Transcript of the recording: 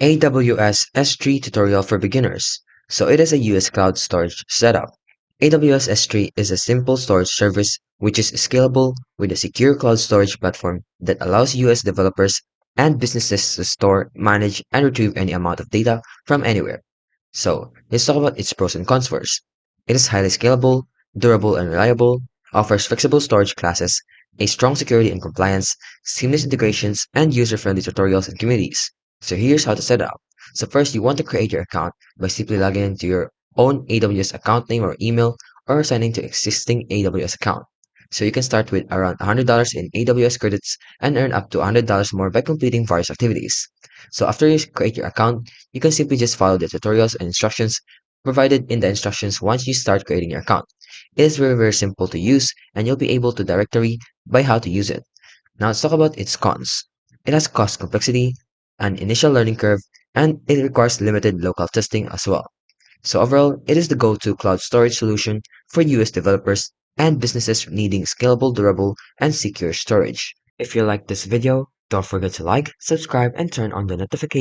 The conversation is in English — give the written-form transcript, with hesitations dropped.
AWS S3 tutorial for beginners. So it is a US cloud storage setup. AWS S3 is a simple storage service which is scalable with a secure cloud storage platform that allows US developers and businesses to store, manage, and retrieve any amount of data from anywhere. So let's talk about its pros and cons first. It is highly scalable, durable and reliable, offers flexible storage classes, a strong security and compliance, seamless integrations, and user-friendly tutorials and communities. So here's how to set it up. So first, you want to create your account by simply logging into your own AWS account name or email or signing to existing AWS account. So you can start with around $100 in AWS credits and earn up to $100 more by completing various activities. So after you create your account, you can simply just follow the tutorials and instructions provided in the instructions once you start creating your account. It is very simple to use and you'll be able to directory by how to use it. Now let's talk about its cons. It has cost complexity, an initial learning curve, and it requires limited local testing as well. So overall, it is the go-to cloud storage solution for US developers and businesses needing scalable, durable, and secure storage. If you like this video, don't forget to like, subscribe, and turn on the notifications